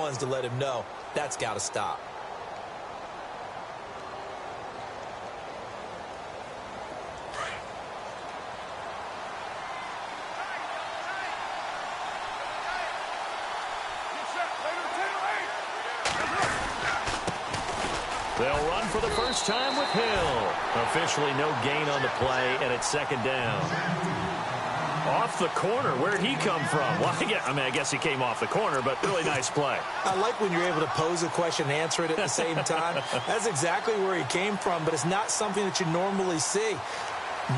ones to let him know that's got to stop. They'll run for the first time with Hill. Officially no gain on the play, and it's second down. Off the corner. Where'd he come from? Well, I guess he came off the corner, but really nice play. I like when you're able to pose a question and answer it at the same time. That's exactly where he came from, but it's not something that you normally see.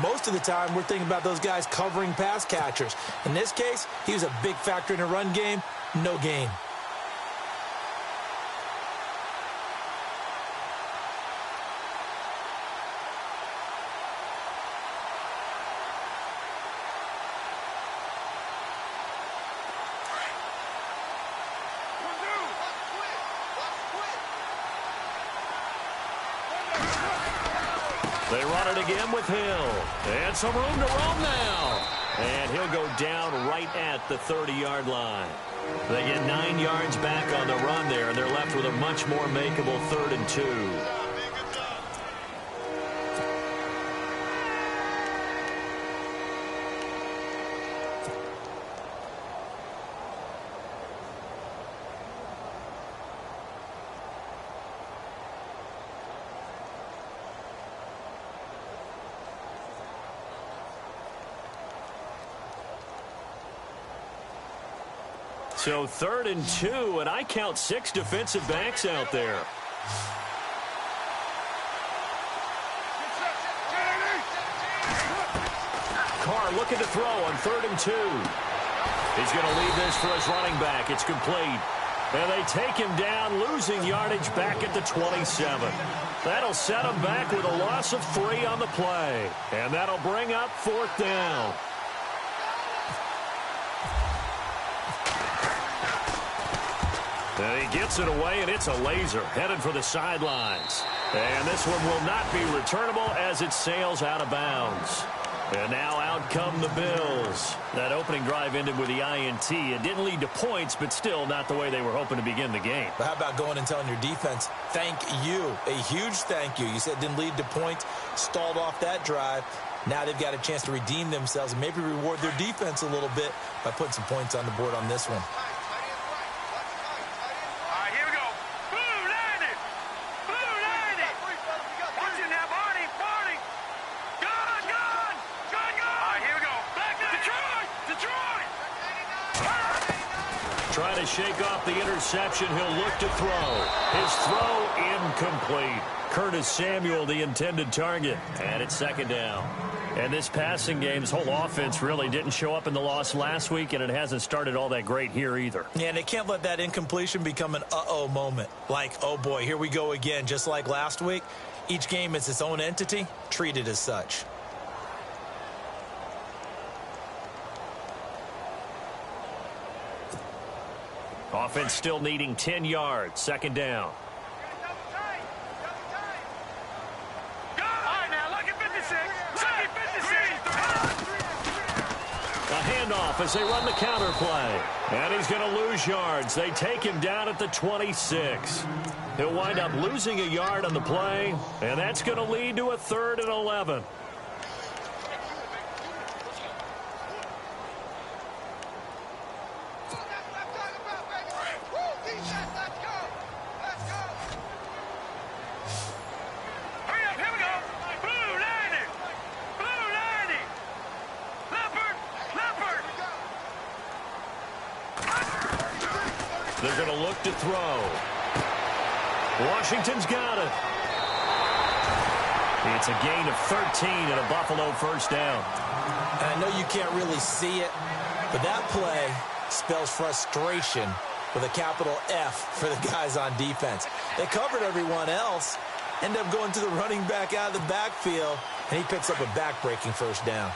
Most of the time, we're thinking about those guys covering pass catchers. In this case, he was a big factor in the run game. No gain. They run it again with Hill. And some room to roam now. And he'll go down right at the 30-yard line. They get 9 yards back on the run there, and they're left with a much more makeable 3rd and 2. So 3rd and 2, and I count 6 defensive backs out there. Carr looking to throw on 3rd and 2. He's going to leave this for his running back. It's complete. And they take him down, losing yardage back at the 27. That'll set him back with a loss of 3 on the play. And that'll bring up 4th down. And he gets it away, and it's a laser headed for the sidelines. And this one will not be returnable as it sails out of bounds. And now out come the Bills. That opening drive ended with the INT. It didn't lead to points, but still not the way they were hoping to begin the game. But how about going and telling your defense, thank you, a huge thank you. You said it didn't lead to points, stalled off that drive. Now they've got a chance to redeem themselves and maybe reward their defense a little bit by putting some points on the board on this one. Trying to shake off the interception. He'll look to throw. His throw incomplete. Curtis Samuel, the intended target. And it's second down. And this passing game's whole offense really didn't show up in the loss last week, and it hasn't started all that great here either. Yeah, and they can't let that incompletion become an uh-oh moment. Like, oh boy, here we go again, just like last week. Each game is its own entity, treated as such. Offense still needing 10 yards. Second down. A handoff as they run the counter play. And he's going to lose yards. They take him down at the 26. He'll wind up losing a yard on the play, and that's going to lead to a 3rd and 11. They're going to look to throw. Washington's got it. It's a gain of 13 and a Buffalo first down. And I know you can't really see it, but that play spells frustration with a capital F for the guys on defense. They covered everyone else, end up going to the running back out of the backfield, and he picks up a back-breaking first down.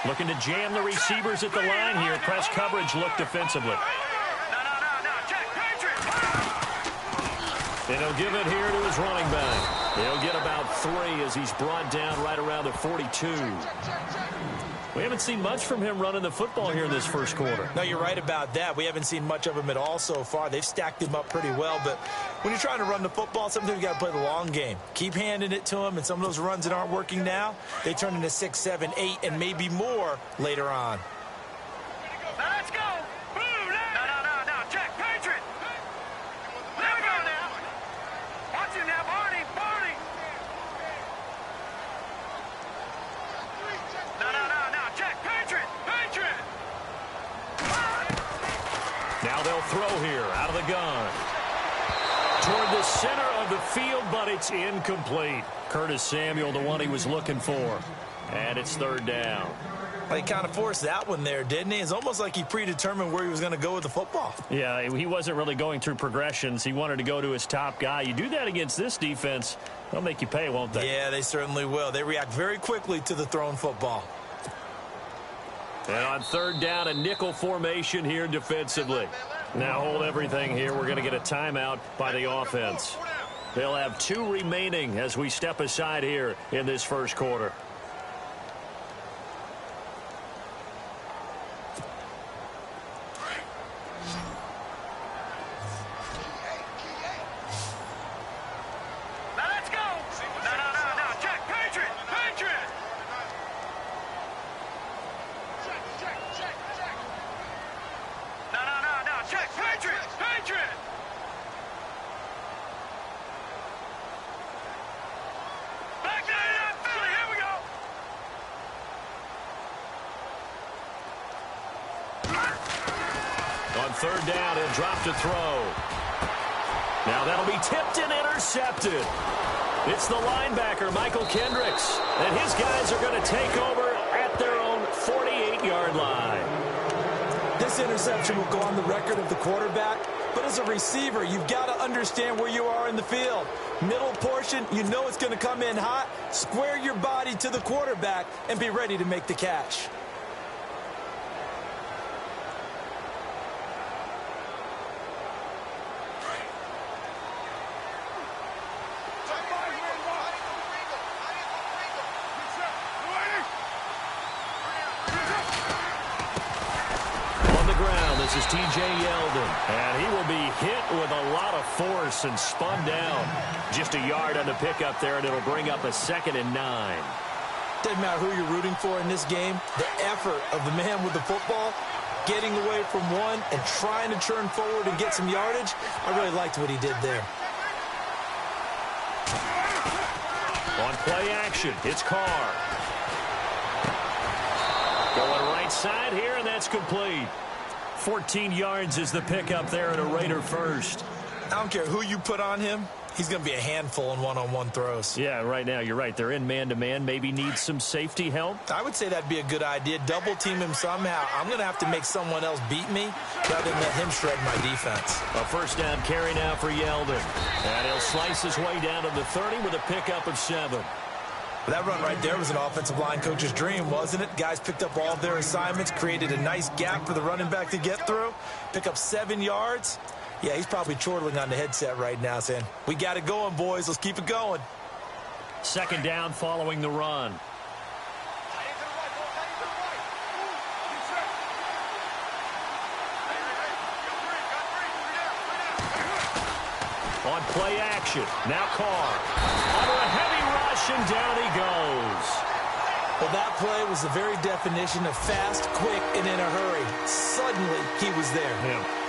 Looking to jam the receivers at the line here. Press coverage look defensively. And he'll give it here to his running back. He'll get about 3 as he's brought down right around the 42. We haven't seen much from him running the football here in this first quarter. No, you're right about that. We haven't seen much of him at all so far. They've stacked him up pretty well, but when you're trying to run the football, sometimes you got to play the long game. Keep handing it to him, and some of those runs that aren't working now, they turn into 6, 7, 8, and maybe more later on. Now let's go. Boom. No. Check. Patriot. There we go now. Watch him now, Barney. No. Check. Patriot. Now they'll throw here out of the gun. Toward the center of the field, but it's incomplete. Curtis Samuel, the one he was looking for. And it's third down. Well, he kind of forced that one there, didn't he? It's almost like he predetermined where he was going to go with the football. Yeah, he wasn't really going through progressions. He wanted to go to his top guy. You do that against this defense, they'll make you pay, won't they? Yeah, they certainly will. They react very quickly to the thrown football. And on third down, a nickel formation here defensively. Now hold everything here. We're going to get a timeout by the offense. They'll have 2 remaining as we step aside here in this first quarter. Now let's go. No. Check. Patriot. No. Check. Patriot. Back down, Philly. Here we go. On third down, he'll drop to throw. Now that'll be tipped and intercepted. It's the linebacker, Michael Kendricks. And his guys are going to take over at their own 48-yard line. This interception will go on the record of the quarterback, but as a receiver, you've got to understand where you are in the field. Middle portion, you know it's going to come in hot. Square your body to the quarterback and be ready to make the catch. This is T.J. Yeldon, and he will be hit with a lot of force and spun down. Just a yard on the pickup there, and it'll bring up a 2nd and 9. Doesn't matter who you're rooting for in this game. The effort of the man with the football, getting away from one and trying to turn forward and get some yardage, I really liked what he did there. On play action, it's Carr. Going right side here, and that's complete. 14 yards is the pickup there at a Raider first. I don't care who you put on him. He's going to be a handful in one-on-one throws. Yeah, right now, you're right. They're in man-to-man. Maybe need some safety help. I would say that'd be a good idea. Double team him somehow. I'm going to have to make someone else beat me rather than let him shred my defense. A first down carry now for Yeldon. And he'll slice his way down to the 30 with a pickup of 7. That run right there was an offensive line coach's dream, wasn't it? Guys picked up all of their assignments, created a nice gap for the running back to get through, pick up 7 yards. Yeah, he's probably chortling on the headset right now saying, we got it going, boys. Let's keep it going. 2nd down following the run. On play action, now Carr. Under a heavy rush, and down he goes. Well, that play was the very definition of fast, quick, and in a hurry. Suddenly, he was there. Yeah.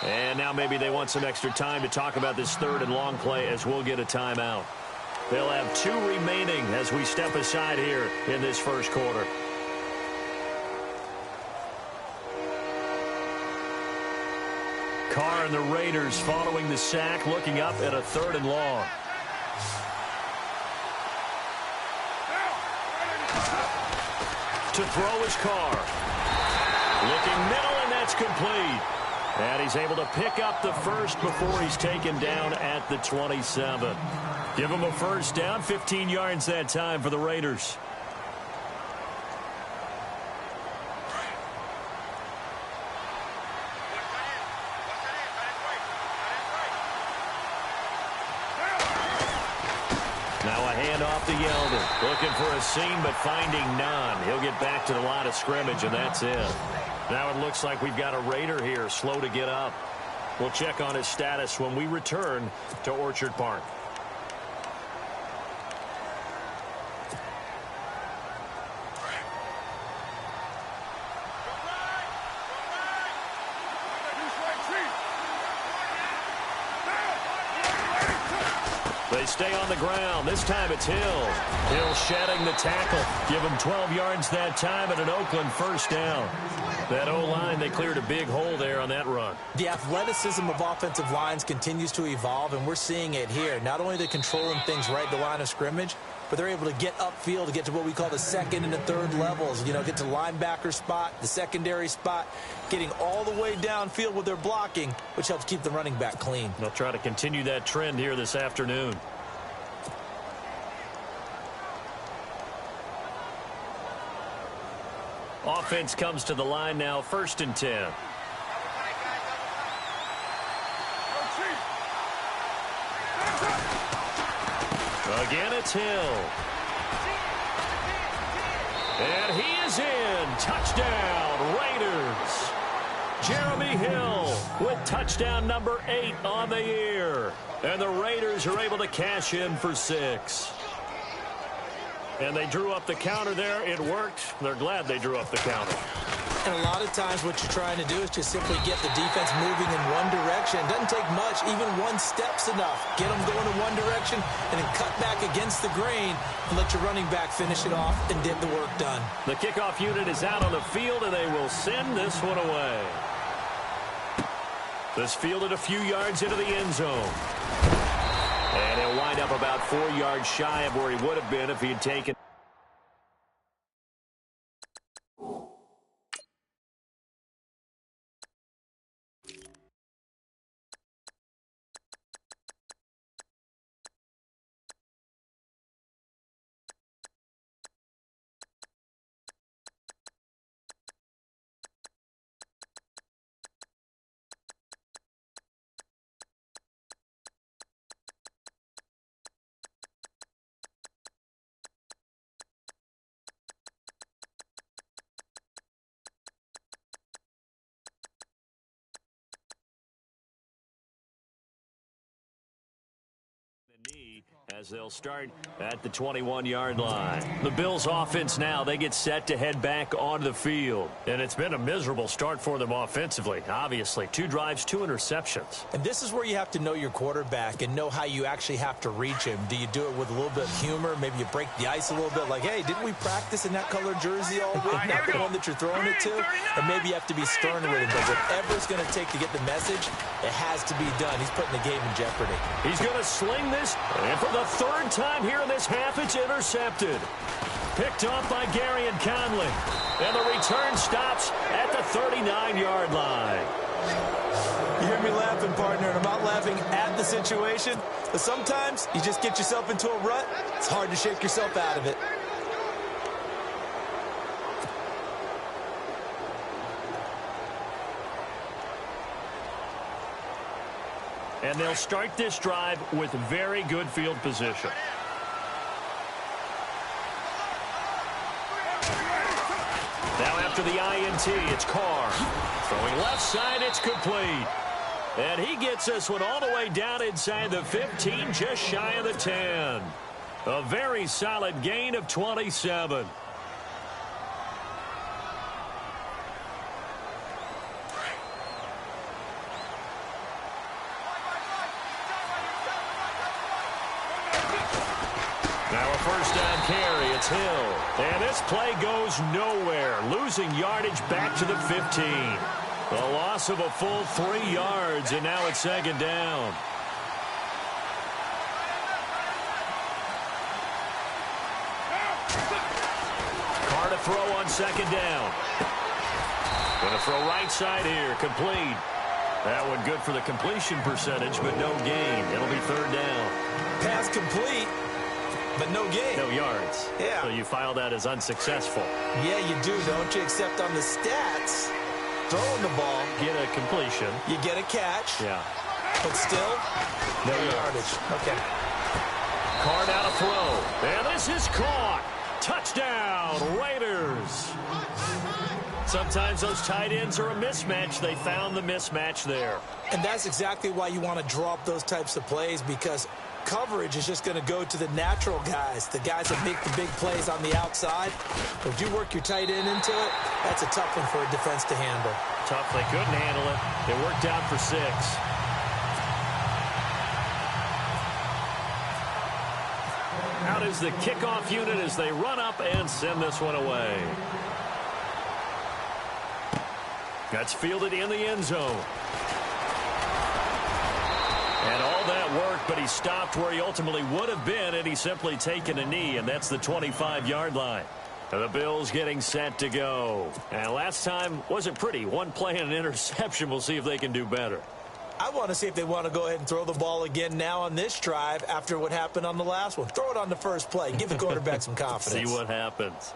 And now maybe they want some extra time to talk about this 3rd and long play as we'll get a timeout. They'll have 2 remaining as we step aside here in this first quarter. Carr and the Raiders following the sack, looking up at a 3rd and long. To throw is Carr. Looking middle, and that's complete. And he's able to pick up the first before he's taken down at the 27. Give him a first down, 15 yards that time for the Raiders. Now a handoff to Yeldon. Looking for a seam, but finding none. He'll get back to the line of scrimmage, and that's it. Now it looks like we've got a Raider here, slow to get up. We'll check on his status when we return to Orchard Park. They stay on the ground. This time it's Hill. Hill shedding the tackle. Give him 12 yards that time and an Oakland first down. That O-line, they cleared a big hole there on that run. The athleticism of offensive lines continues to evolve, and we're seeing it here. Not only are they controlling things right at the line of scrimmage, but they're able to get upfield to get to what we call the second and the third levels. You know, get to linebacker spot, the secondary spot, getting all the way downfield with their blocking, which helps keep the running back clean. They'll try to continue that trend here this afternoon. Offense comes to the line now, 1st and 10. Again, it's Hill. And he is in. Touchdown, Raiders. Jeremy Hill with touchdown number 8 on the year. And the Raiders are able to cash in for 6. And they drew up the counter there. It worked. They're glad they drew up the counter. And a lot of times what you're trying to do is just simply get the defense moving in one direction. It doesn't take much. Even one step's enough. Get them going in one direction and then cut back against the grain and let your running back finish it off and get the work done. The kickoff unit is out on the field, and they will send this one away. This fielded a few yards into the end zone. And he'll wind up about 4 yards shy of where he would have been if he had taken. As they'll start at the 21-yard line. The Bills offense now, they get set to head back onto the field. And it's been a miserable start for them offensively, obviously. 2 drives, 2 interceptions. And this is where you have to know your quarterback and know how you actually have to reach him. Do you do it with a little bit of humor? Maybe you break the ice a little bit like, hey, didn't we practice in that colored jersey all week? Not the one that you're throwing it to. And maybe you have to be stern with him. But whatever it's going to take to get the message, it has to be done. He's putting the game in jeopardy. He's going to sling this. And for the 3rd time here in this half, it's intercepted. Picked off by Gary and Conley. And the return stops at the 39-yard line. You hear me laughing, partner, and I'm not laughing at the situation. But sometimes you just get yourself into a rut. It's hard to shake yourself out of it. And they'll start this drive with very good field position. Now after the INT, it's Carr. Throwing left side, it's complete. And he gets this one all the way down inside the 15, just shy of the 10. A very solid gain of 27. Now a first down carry, it's Hill. And this play goes nowhere, losing yardage back to the 15. A loss of a full 3 yards, and now it's 2nd down. Carr to throw on 2nd down. Going to throw right side here, complete. That one good for the completion percentage, but no gain. It'll be third down. Pass complete, but no gain. No yards. Yeah. So you file that as unsuccessful. Yeah, you do, don't you? Except on the stats, throwing the ball, Get a completion. you get a catch, Yeah. but still, no yardage. Okay. Card out a throw. And this is caught. Touchdown, Raiders. Sometimes those tight ends are a mismatch. They found the mismatch there. And that's exactly why you want to draw up those types of plays, because coverage is just going to go to the natural guys, the guys that make the big plays on the outside. If you work your tight end into it, that's a tough one for a defense to handle. Tough. They couldn't handle it. It worked out for 6. Out is the kickoff unit as they run up and send this one away. That's fielded in the end zone. And all that worked, but he stopped where he ultimately would have been, and he's simply taken a knee, and that's the 25-yard line. The Bills getting set to go. And last time wasn't pretty. One play and an interception. We'll see if they can do better. I want to see if they want to go ahead and throw the ball again now on this drive after what happened on the last one. Throw it on the first play. Give the quarterback some confidence. See what happens.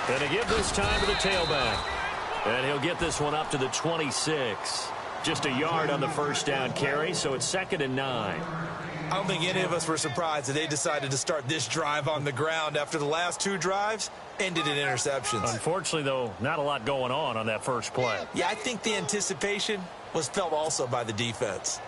And to give this time to the tailback. And he'll get this one up to the 26. Just a yard on the first down carry, so it's 2nd and 9. I don't think any of us were surprised that they decided to start this drive on the ground after the last 2 drives ended in interceptions. Unfortunately, though, not a lot going on that first play. Yeah, I think the anticipation was felt also by the defense.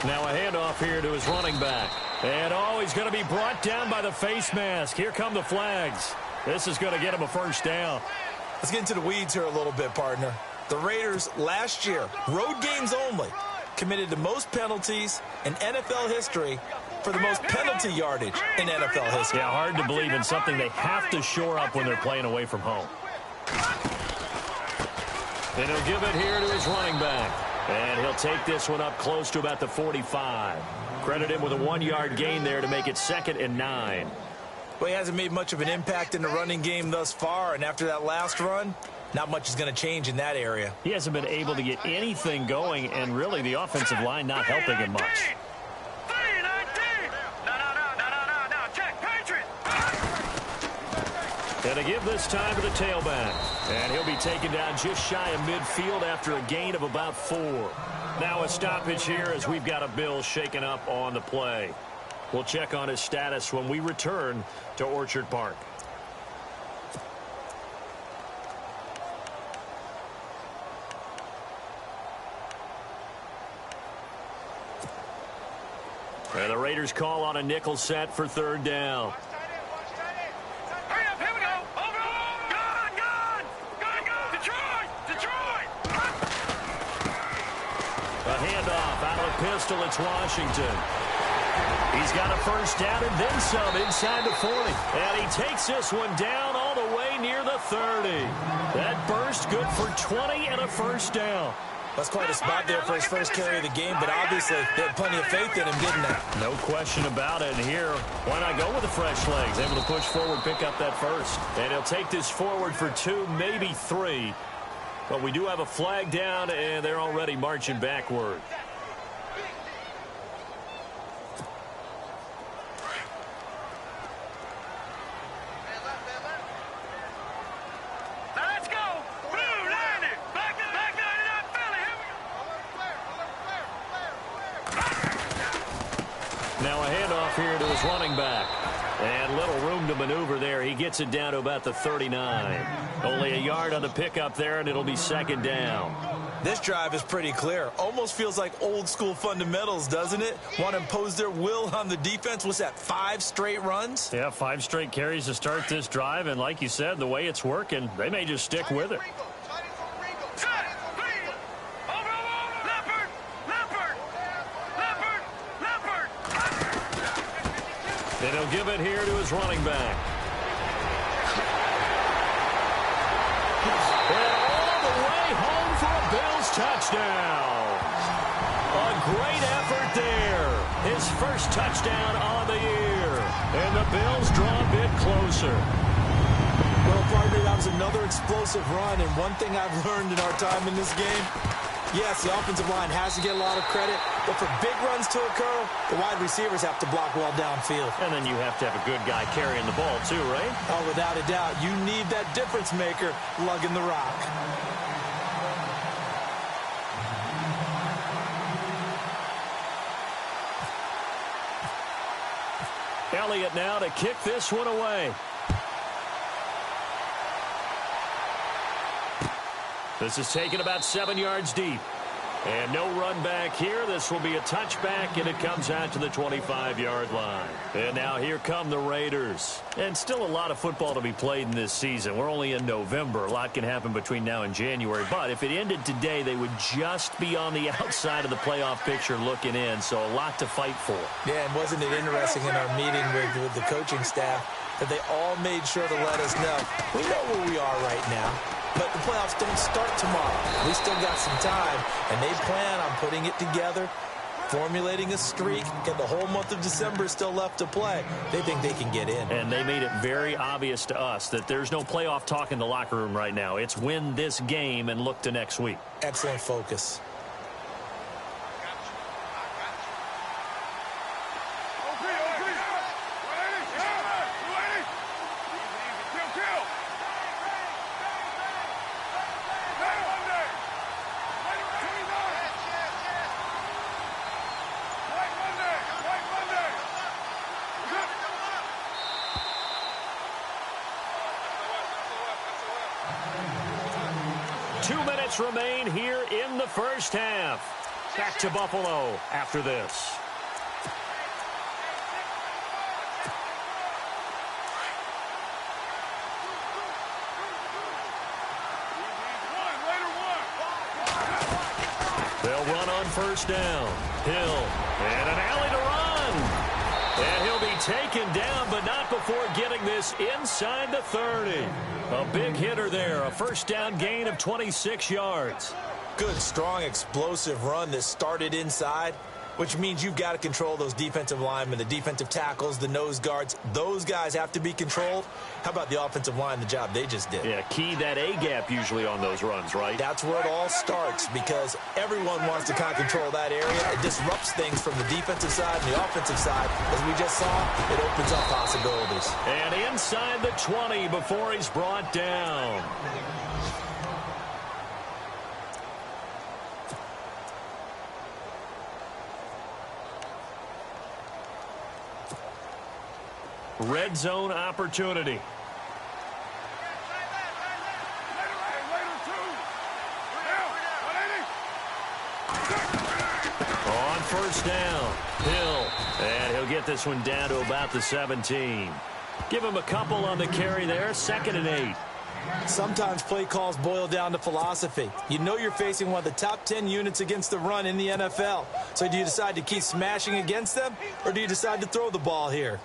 Now a handoff here to his running back. And, he's going to be brought down by the face mask. Here come the flags. This is going to get him a first down. Let's get into the weeds here a little bit, partner. The Raiders last year, road games only, committed the most penalties in NFL history for the most penalty yardage in NFL history. Yeah, hard to believe in something they have to shore up when they're playing away from home. And he'll give it here to his running back. And he'll take this one up close to about the 45. Credit him with a 1-yard gain there to make it 2nd and 9. Well, he hasn't made much of an impact in the running game thus far, and after that last run, not much is going to change in that area. He hasn't been able to get anything going, and really the offensive line not helping him much. And to give this time to the tailback. And he'll be taken down just shy of midfield after a gain of about 4. Now a stoppage here as we've got a Bill shaken up on the play. We'll check on his status when we return to Orchard Park. And the Raiders call on a nickel set for 3rd down. Pistol, it's Washington. He's got a first down and then some inside the 40. And he takes this one down all the way near the 30. That burst good for 20 and a first down. That's quite a spot there for his first carry of the game, but obviously they had plenty of faith in him, didn't they? No question about it. And here, why not go with the fresh legs? Able to push forward, pick up that first. And he'll take this forward for 2, maybe 3. But we do have a flag down, and they're already marching backward. Here to his running back. And little room to maneuver there. He gets it down to about the 39. Only a yard on the pickup there, and it'll be 2nd down. This drive is pretty clear. Almost feels like old school fundamentals, doesn't it? Want to impose their will on the defense. What's that, 5 straight runs? Yeah, 5 straight carries to start this drive. And like you said, the way it's working, they may just stick with it. And he'll give it here to his running back. And all the way home for a Bills touchdown. A great effort there. His first touchdown on the year. And the Bills draw a bit closer. Well, partner, that was another explosive run. And one thing I've learned in our time in this game, yes, the offensive line has to get a lot of credit, but for big runs to occur, the wide receivers have to block well downfield. And then you have to have a good guy carrying the ball too, right? Oh, without a doubt. You need that difference maker lugging the rock. Elliott now to kick this one away. This is taken about 7 yards deep. And no run back here. This will be a touchback, and it comes out to the 25-yard line. And now here come the Raiders. And still a lot of football to be played in this season. We're only in November. A lot can happen between now and January. But if it ended today, they would just be on the outside of the playoff picture looking in. So a lot to fight for. Yeah, and wasn't it interesting in our meeting with the coaching staff that they all made sure to let us know, we know where we are right now. But the playoffs don't start tomorrow. We still got some time, and they plan on putting it together, formulating a streak, and the whole month of December is still left to play. They think they can get in. And they made it very obvious to us that there's no playoff talk in the locker room right now. It's win this game and look to next week. Excellent focus. Remain here in the first half. Back to Buffalo after this. They'll run on first down. Hill and an alley to run. And he'll be taken down, but not before getting this inside the 30. A big hitter there, a first down gain of 26 yards. Good, strong, explosive run that started inside, which means you've got to control those defensive linemen, the defensive tackles, the nose guards. Those guys have to be controlled. How about the offensive line, the job they just did? Yeah, key that A-gap usually on those runs, right? That's where it all starts because everyone wants to kind of control that area. It disrupts things from the defensive side and the offensive side. As we just saw, it opens up possibilities. And inside the 20 before he's brought down. Red zone opportunity. On first down, Hill. And he'll get this one down to about the 17. Give him a couple on the carry there, 2nd and 8. Sometimes play calls boil down to philosophy. You know you're facing one of the top 10 units against the run in the NFL. So do you decide to keep smashing against them, or do you decide to throw the ball here?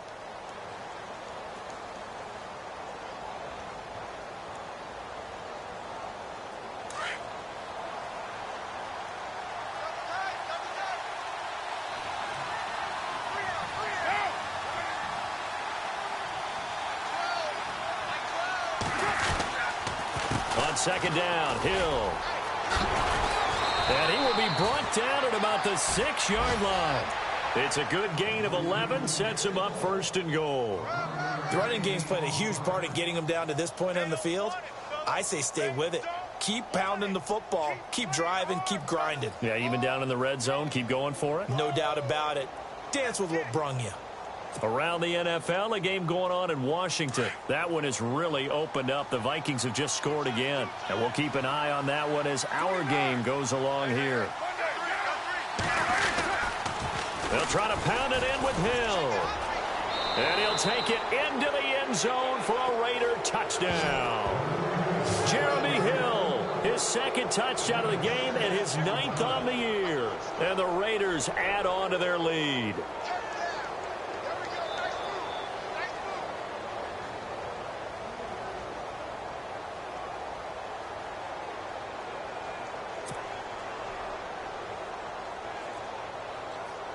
On 2nd down, Hill. And he will be brought down at about the 6-yard line. It's a good gain of 11, sets him up 1st and goal. The running game's played a huge part in getting him down to this point on the field. I say stay with it. Keep pounding the football. Keep driving. Keep grinding. Yeah, even down in the red zone, keep going for it. No doubt about it. Dance with what brung you. Around the NFL, a game going on in Washington. That one has really opened up. The Vikings have just scored again. And we'll keep an eye on that one as our game goes along here. They'll try to pound it in with Hill. And he'll take it into the end zone for a Raider touchdown. Jeremy Hill, his 2nd touchdown of the game and his 9th on the year. And the Raiders add on to their lead.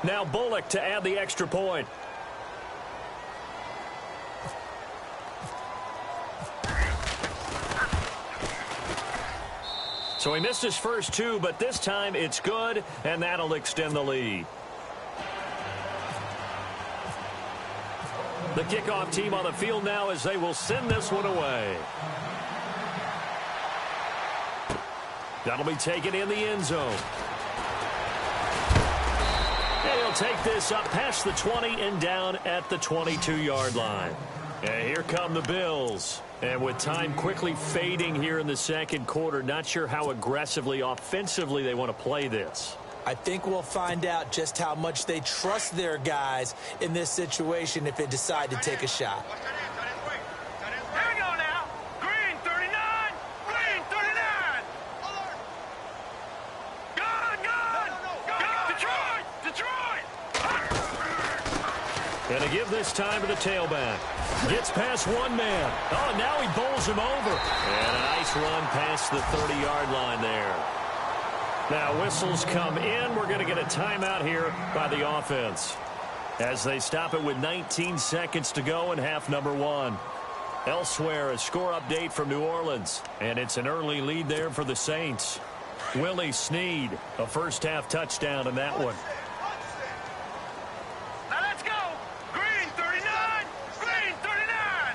Now Bullock to add the extra point. So he missed his first two, but this time it's good, and that'll extend the lead. The kickoff team on the field now as they will send this one away. That'll be taken in the end zone. And he'll take this up past the 20 and down at the 22-yard line. And here come the Bills. And with time quickly fading here in the second quarter, not sure how aggressively, offensively they want to play this. I think we'll find out just how much they trust their guys in this situation if they decide to take a shot. Here we go now. Green 39. Green 39. Good. Detroit. Going to give this time to the tailback. Gets past one man. Oh, and now he bowls him over. And a nice run past the 30-yard line there. Now whistles come in. We're going to get a timeout here by the offense as they stop it with 19 seconds to go in half number one. Elsewhere, a score update from New Orleans, and it's an early lead there for the Saints. Willie Snead, a first-half touchdown in that one. Now let's go. Green 39. Green 39.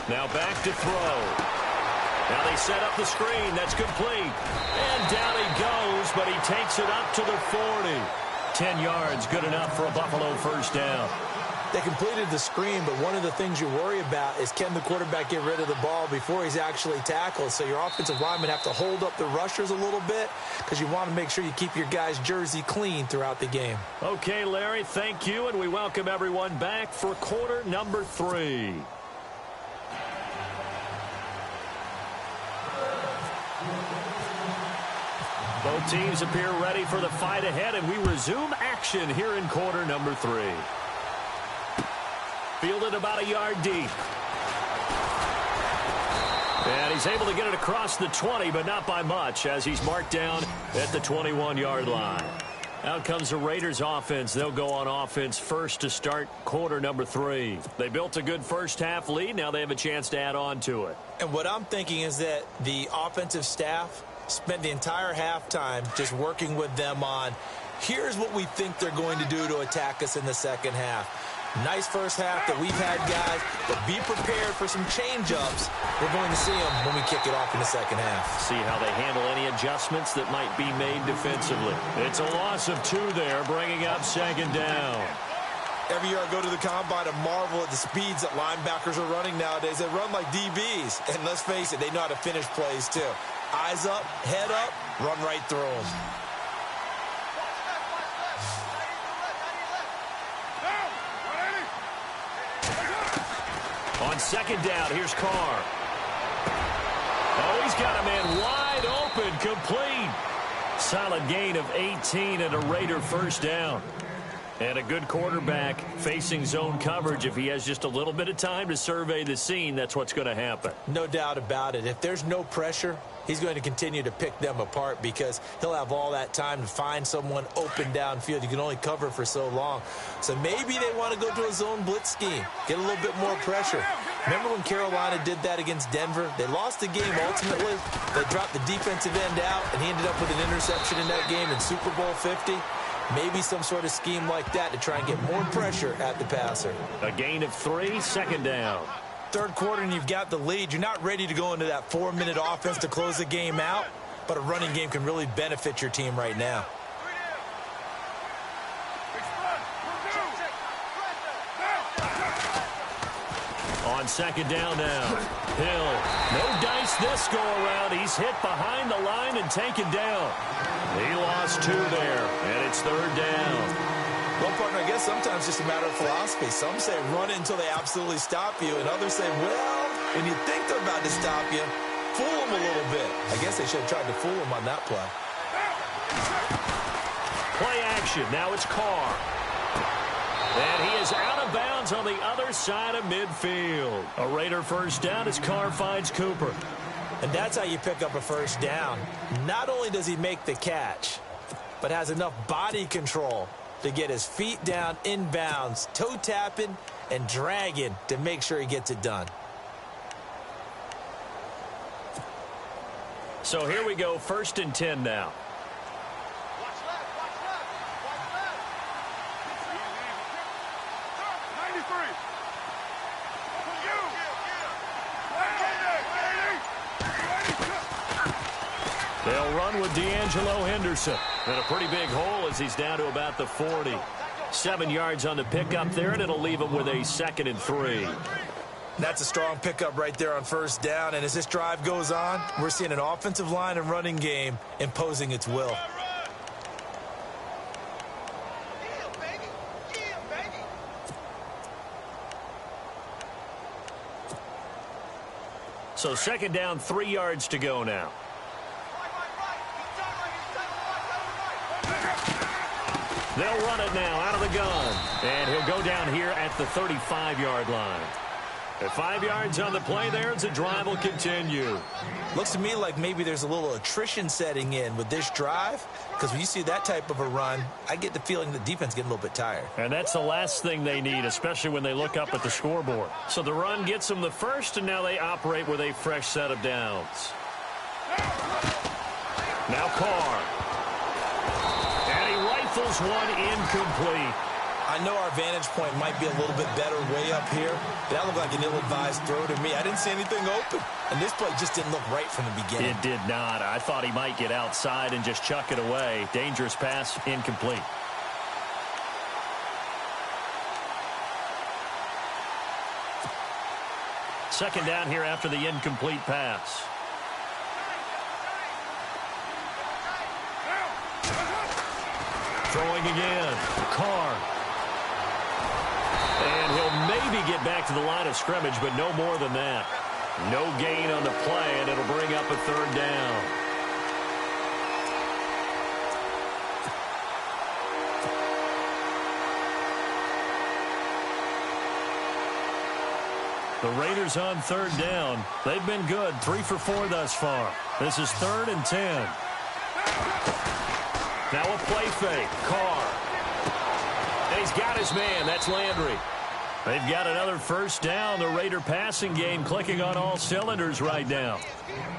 Now back to throw. Now they set up the screen. That's complete. And down he goes, but he takes it up to the 40. 10 yards, good enough for a Buffalo first down. They completed the screen, but one of the things you worry about is can the quarterback get rid of the ball before he's actually tackled? So your offensive linemen have to hold up the rushers a little bit because you want to make sure you keep your guys' jersey clean throughout the game. Okay, Larry, thank you, and we welcome everyone back for quarter number 3. Both teams appear ready for the fight ahead, and we resume action here in quarter number 3. Fielded about a yard deep. And he's able to get it across the 20, but not by much, as he's marked down at the 21-yard line. Out comes the Raiders offense. They'll go on offense first to start quarter number 3. They built a good first-half lead. Now they have a chance to add on to it. And what I'm thinking is that the offensive staff spent the entire halftime just working with them on, here's what we think they're going to do to attack us in the second half. Nice first half that we've had, guys, but be prepared for some change-ups. We're going to see them when we kick it off in the second half. See how they handle any adjustments that might be made defensively. It's a loss of 2 there, bringing up second down. Every year I go to the combine and marvel at the speeds that linebackers are running nowadays. They run like DBs, and let's face it, they know how to finish plays too. Eyes up, head up, run right through them. On second down, here's Carr. Oh, he's got a man wide open, complete. Solid gain of 18 and a Raider first down. And a good quarterback facing zone coverage. If he has just a little bit of time to survey the scene, that's what's going to happen. No doubt about it. If there's no pressure, he's going to continue to pick them apart because he'll have all that time to find someone open downfield. You can only cover for so long. So maybe they want to go to a zone blitz scheme, get a little bit more pressure. Remember when Carolina did that against Denver? They lost the game ultimately. They dropped the defensive end out, and he ended up with an interception in that game in Super Bowl 50. Maybe some sort of scheme like that to try and get more pressure at the passer. A gain of 3, second down. Third quarter and you've got the lead. You're not ready to go into that 4-minute offense to close the game out, but a running game can really benefit your team right now. On second down now, Hill. No dice this go around. He's hit behind the line and taken down. He lost 2 there, and it's third down. Well, partner, I guess sometimes it's just a matter of philosophy. Some say run it until they absolutely stop you, and others say, well, when you think they're about to stop you, fool them a little bit. I guess they should have tried to fool them on that play. Play action. Now it's Carr. And he is out of bounds on the other side of midfield. A Raider first down as Carr finds Cooper. And that's how you pick up a first down. Not only does he make the catch, but has enough body control to get his feet down inbounds, toe tapping and dragging to make sure he gets it done. So here we go, 1st and 10 now. Watch left, watch left, watch left. 93. They'll run with D'Angelo Henderson. And a pretty big hole as he's down to about the 40. 7 yards on the pickup there, and it'll leave him with a 2nd and 3. That's a strong pickup right there on 1st down. And as this drive goes on, we're seeing an offensive line and running game imposing its will. So 2nd down, 3 yards to go now. They'll run it now out of the gun. And he'll go down here at the 35-yard line. At 5 yards on the play there, as the drive will continue. Looks to me like maybe there's a little attrition setting in with this drive, because when you see that type of a run, I get the feeling the defense getting a little bit tired. And that's the last thing they need, especially when they look up at the scoreboard. So the run gets them the first, and now they operate with a fresh set of downs. Now Carr. And he rifles one incomplete. I know our vantage point might be a little bit better way up here. That looked like an ill-advised throw to me. I didn't see anything open. And this play just didn't look right from the beginning. It did not. I thought he might get outside and just chuck it away. Dangerous pass, incomplete. Second down here after the incomplete pass. Throwing again. Carr. And he'll maybe get back to the line of scrimmage, but no more than that. No gain on the play, and it'll bring up a 3rd down. The Raiders on 3rd down. They've been good, 3 for 4 thus far. This is 3rd and 10. Now a play fake. Carr. And he's got his man. That's Landry. They've got another 1st down. The Raider passing game clicking on all cylinders right now.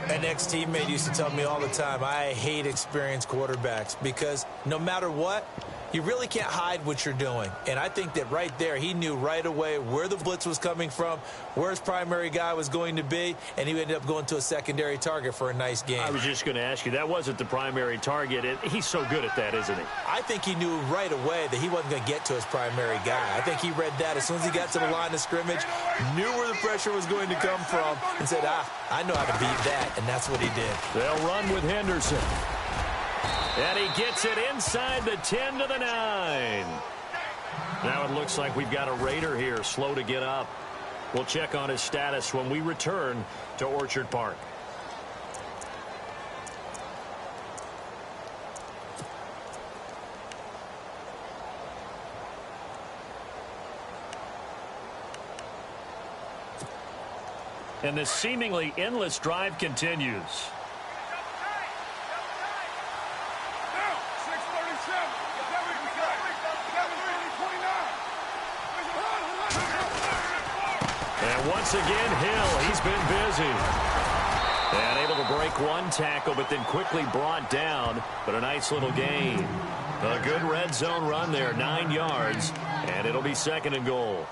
An ex-teammate used to tell me all the time, I hate experienced quarterbacks because no matter what, you really can't hide what you're doing. And I think that right there, he knew right away where the blitz was coming from, where his primary guy was going to be, and he ended up going to a secondary target for a nice game. I was just going to ask you, that wasn't the primary target. He's so good at that, isn't he? I think he knew right away that he wasn't going to get to his primary guy. I think he read that as soon as he got to the line of scrimmage, knew where the pressure was going to come from, and said, I know how to beat that, and that's what he did. They'll run with Henderson. And he gets it inside the 10 to the 9. Now it looks like we've got a Raider here, slow to get up. We'll check on his status when we return to Orchard Park. And this seemingly endless drive continues. And once again, Hill, he's been busy. And able to break one tackle, but then quickly brought down. But a nice little gain. A good red zone run there, 9 yards. And it'll be 2nd and goal.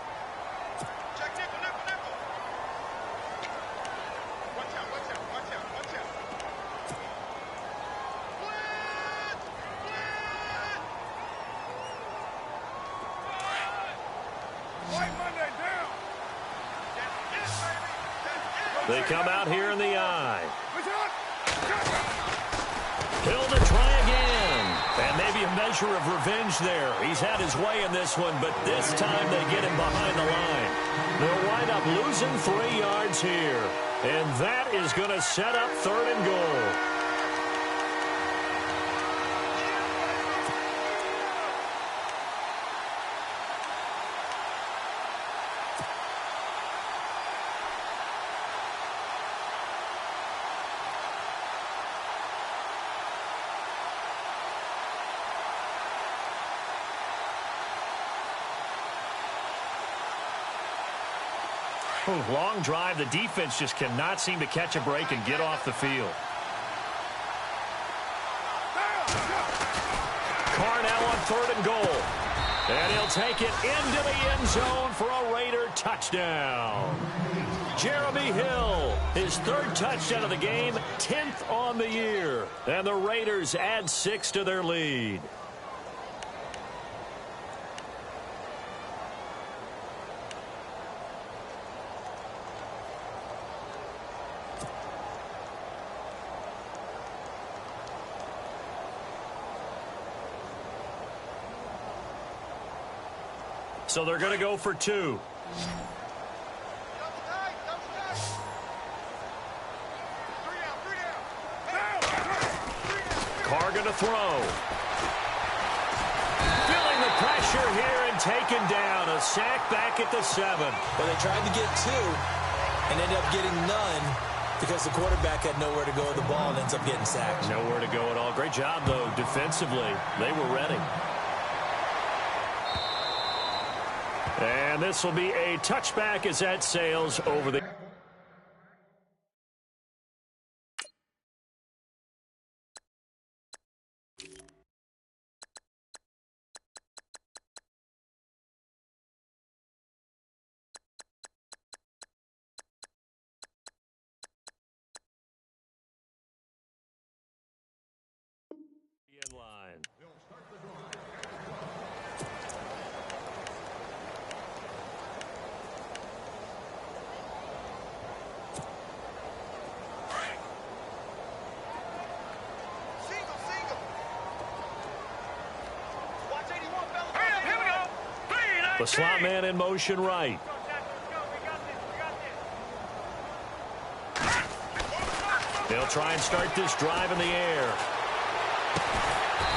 They come out here in the eye. Hill to try again. And maybe a measure of revenge there. He's had his way in this one, but this time they get him behind the line. They'll wind up losing 3 yards here. And that is going to set up 3rd and goal. Long drive. The defense just cannot seem to catch a break and get off the field. Carr now on 3rd and goal. And he'll take it into the end zone for a Raider touchdown. Jeremy Hill, his 3rd touchdown of the game, 10th on the year. And the Raiders add 6 to their lead. So they're going to go for 2. Carr going to throw. Feeling the pressure here and taken down. A sack back at the 7. Well, they tried to get 2 and ended up getting none because the quarterback had nowhere to go with the ball and ends up getting sacked. Nowhere to go at all. Great job, though, defensively. They were ready. And this will be a touchback as that sails over the... end line. The slot man in motion right. They'll try and start this drive in the air.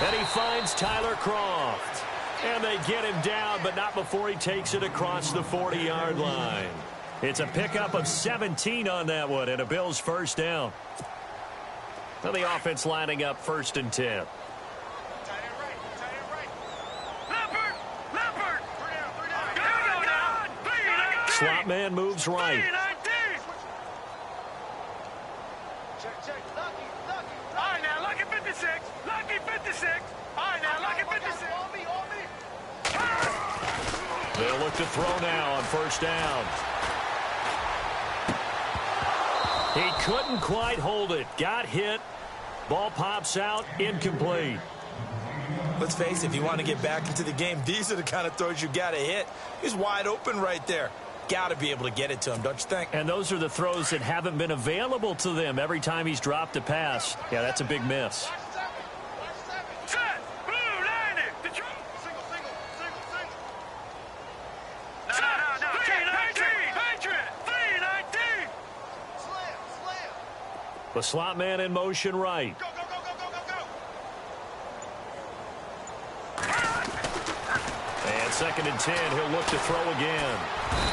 And he finds Tyler Croft. And they get him down, but not before he takes it across the 40-yard line. It's a pickup of 17 on that one, and a Bills first down. Now the offense lining up 1st and 10. Slot man moves right. They'll look to throw now on 1st down. He couldn't quite hold it. Got hit. Ball pops out. Incomplete. Let's face it, if you want to get back into the game, these are the kind of throws you got to hit. He's wide open right there. Got to be able to get it to him, don't you think? And those are the throws that haven't been available to them every time he's dropped a pass. Yeah, that's a big miss. The slot man in motion right. And 2nd and 10, he'll look to throw again.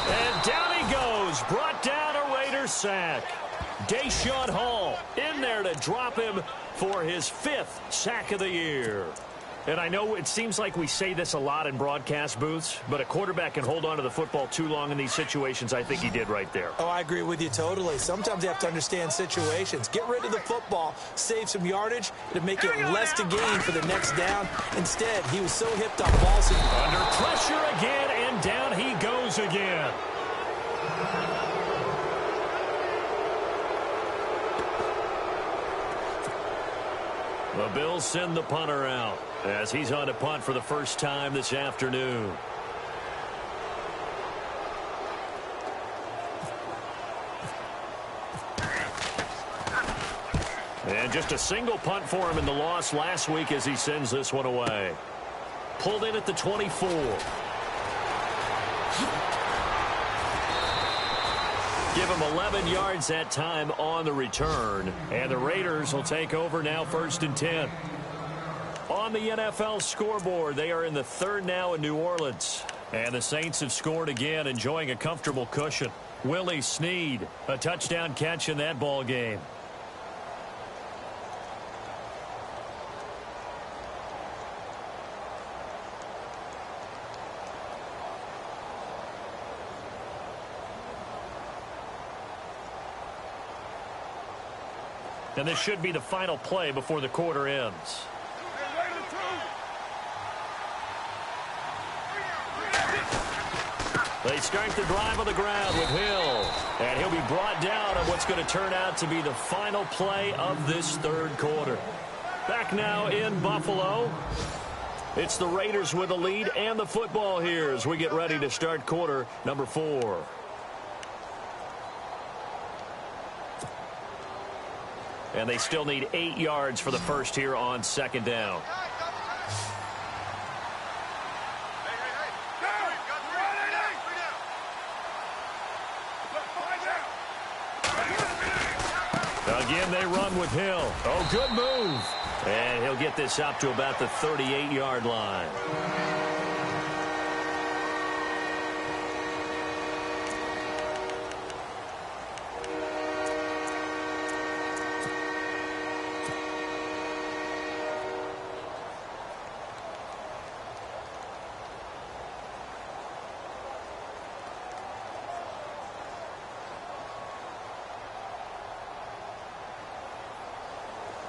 And down he goes. Brought down a Raiders sack. Deshaun Hall in there to drop him for his 5th sack of the year. And I know it seems like we say this a lot in broadcast booths, but a quarterback can hold on to the football too long in these situations. I think he did right there. Oh, I agree with you totally. Sometimes you have to understand situations. Get rid of the football, save some yardage, to make it less to gain for the next down. Instead, he was so hipped on balls. Under pressure again, and down he goes again. The Bills send the punter out as he's on to punt for the first time this afternoon. And just a single punt for him in the loss last week as he sends this one away. Pulled in at the 24. Give him 11 yards that time on the return. And the Raiders will take over now 1st and 10. On the NFL scoreboard, they are in the 3rd now in New Orleans. And the Saints have scored again, enjoying a comfortable cushion. Willie Snead, a touchdown catch in that ball game. And this should be the final play before the quarter ends. They start the drive on the ground with Hill. And he'll be brought down on what's going to turn out to be the final play of this third quarter. Back now in Buffalo. It's the Raiders with the lead and the football here as we get ready to start quarter number 4. And they still need 8 yards for the first here on second down. Again, they run with Hill. Oh, good move. And he'll get this up to about the 38-yard line.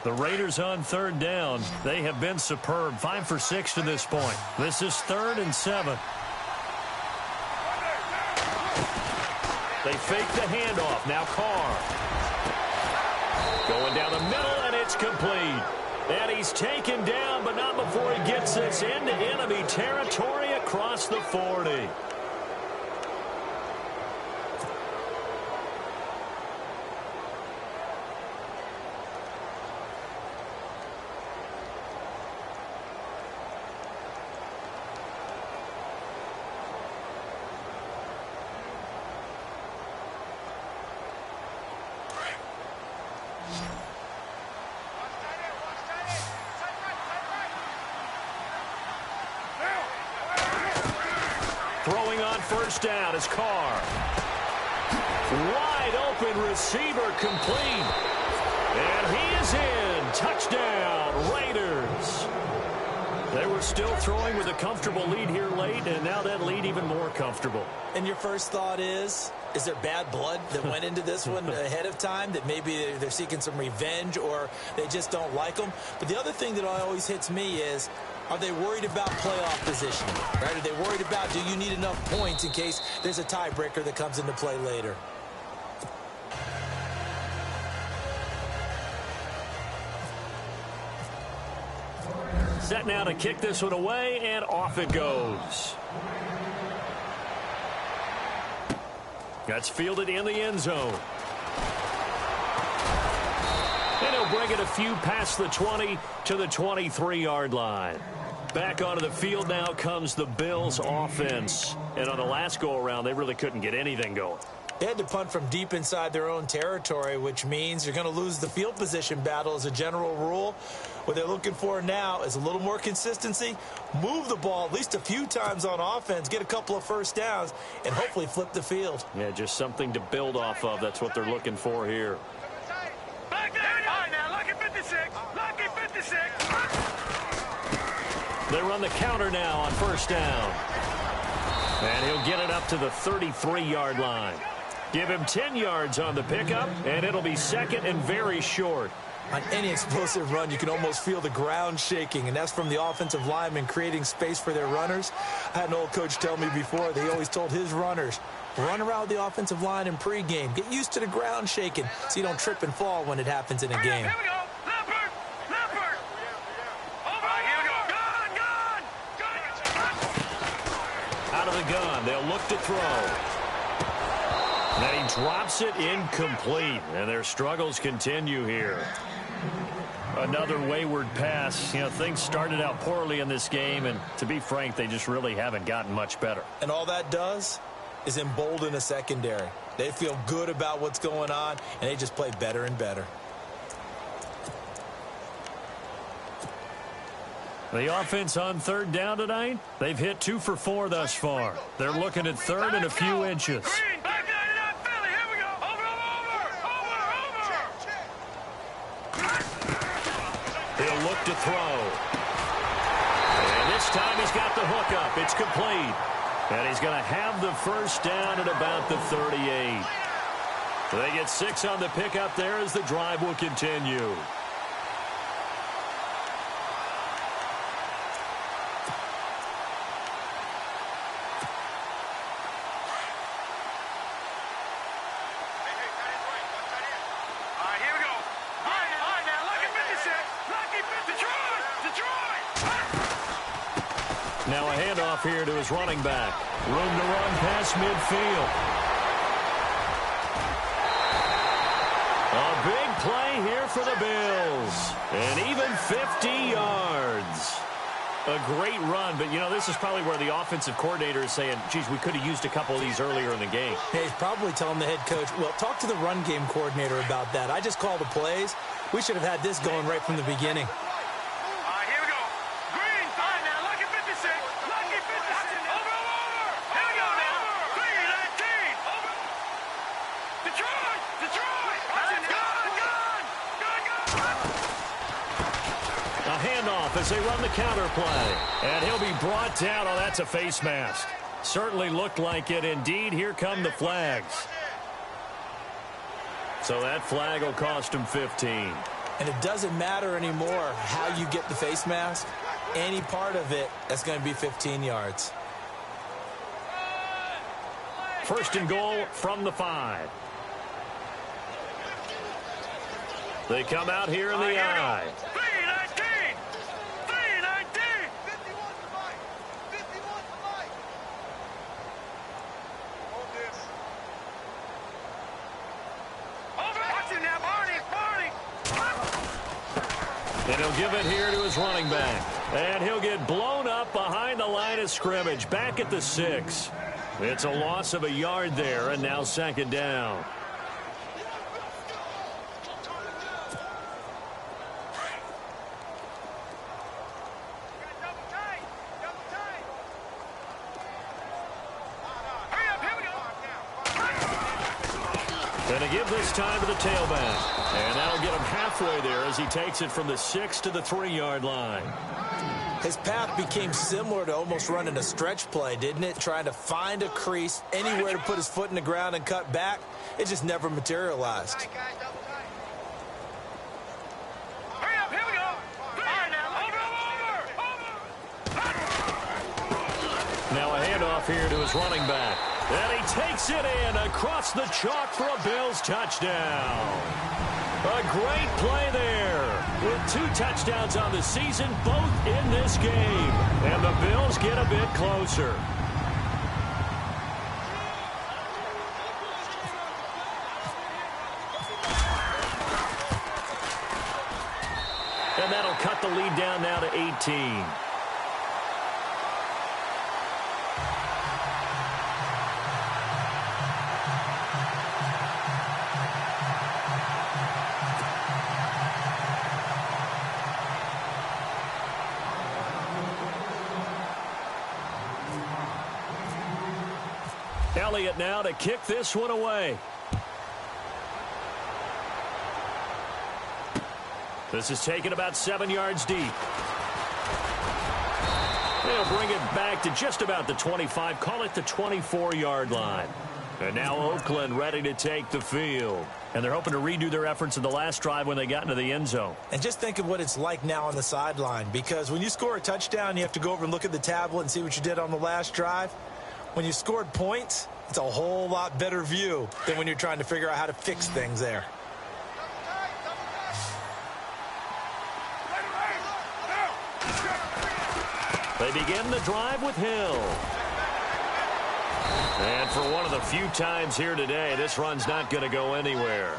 The Raiders on third down. They have been superb. 5 for 6 to this point. This is 3rd and 7. They fake the handoff. Now Carr. Going down the middle, and it's complete. And he's taken down, but not before he gets this into enemy territory across the 40. Throwing on first down is Carr. Wide open receiver complete. And he is in. Touchdown, Raiders. They were still throwing with a comfortable lead here late, and now that lead even more comfortable. And your first thought is there bad blood that went into this one ahead of time, that maybe they're seeking some revenge or they just don't like them? But the other thing that always hits me is, are they worried about playoff positioning? Right? Are they worried about, do you need enough points in case there's a tiebreaker that comes into play later? Set now to kick this one away, and off it goes. That's fielded in the end zone. And he'll bring it a few past the 20 to the 23-yard line. Back onto the field now comes the Bills offense. And on the last go-around, they really couldn't get anything going. They had to punt from deep inside their own territory, which means you're going to lose the field position battle as a general rule. What they're looking for now is a little more consistency, move the ball at least a few times on offense, get a couple of first downs, and hopefully flip the field. Yeah, just something to build off of. That's what they're looking for here. Back there. All right, now, lucky 56. Lucky 56. They run the counter now on first down. And he'll get it up to the 33-yard line. Give him 10 yards on the pickup, and it'll be second and very short. On any explosive run, you can almost feel the ground shaking, and that's from the offensive linemen creating space for their runners. I had an old coach tell me before that he always told his runners, run around the offensive line in pregame. Get used to the ground shaking so you don't trip and fall when it happens in a game. Here we go. Leopard. Leopard. Over. Right, here we go. Gun. Out of the gun, they'll look to throw. Then he drops it incomplete, and their struggles continue here. Another wayward pass. You know, things started out poorly in this game, and to be frank, they just really haven't gotten much better. And all that does is embolden a secondary. They feel good about what's going on, and they just play better and better. The offense on third down tonight, they've hit 2 for 4 thus far. They're looking at third and a few inches. He'll look to throw. And this time he's got the hook up. It's complete. And he's going to have the first down at about the 38. They get 6 on the pickup there as the drive will continue. Now a handoff here to his running back. Room to run past midfield. A big play here for the Bills. And even 50 yards. A great run, but, you know, this is probably where the offensive coordinator is saying, geez, we could have used a couple of these earlier in the game. Hey, he's probably telling the head coach, well, talk to the run game coordinator about that. I just called the plays. We should have had this going right from the beginning. As they run the counter play. And he'll be brought down. Oh, that's a face mask. Certainly looked like it. Indeed, here come the flags. So that flag will cost him 15. And it doesn't matter anymore how you get the face mask. Any part of it, that's going to be 15 yards. First and goal from the 5. They come out here in the eye. And he'll give it here to his running back. And he'll get blown up behind the line of scrimmage. Back at the 6. It's a loss of a yard there, and now second down. And to give this time to the tailback. And that'll get him halfway there as he takes it from the 6 to the 3-yard line. His path became similar to almost running a stretch play, didn't it? Trying to find a crease, anywhere to put his foot in the ground and cut back. It just never materialized. Now a handoff here to his running back. And he takes it in across the chalk for a Bills touchdown. A great play there with 2 touchdowns on the season, both in this game. And the Bills get a bit closer. And that'll cut the lead down now to 18. Elliott now to kick this one away. This is taken about 7 yards deep. They'll bring it back to just about the 25, call it the 24-yard line. And now Oakland ready to take the field. And they're hoping to redo their efforts in the last drive when they got into the end zone. And just think of what it's like now on the sideline, because when you score a touchdown, you have to go over and look at the tablet and see what you did on the last drive. When you scored points, it's a whole lot better view than when you're trying to figure out how to fix things there. They begin the drive with Hill. And for one of the few times here today, this run's not going to go anywhere.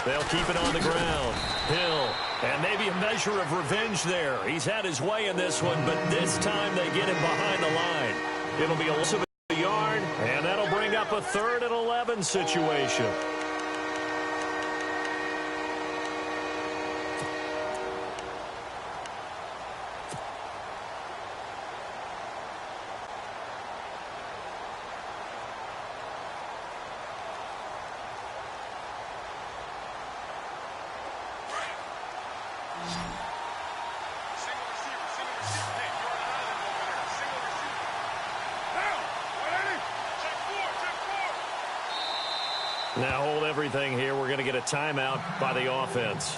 They'll keep it on the ground. Hill, and maybe a measure of revenge there. He's had his way in this one, but this time they get him behind the line. It'll be a loss of a yard, and that'll bring up a 3rd and 11 situation. Now hold everything here. We're going to get a timeout by the offense.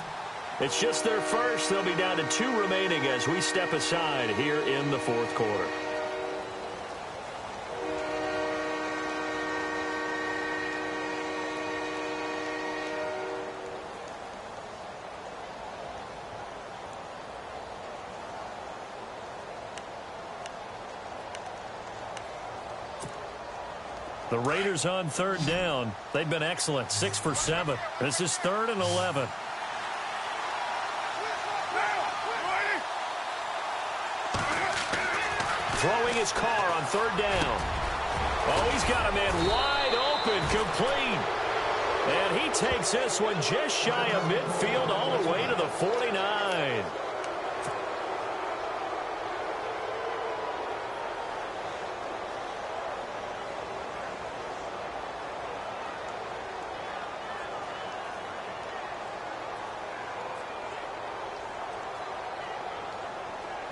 It's just their first. They'll be down to 2 remaining as we step aside here in the fourth quarter. The Raiders on third down. They've been excellent, 6 for 7. This is 3rd and 11. Throwing his car on third down. Oh, he's got a man wide open, complete. And he takes this one just shy of midfield all the way to the 49.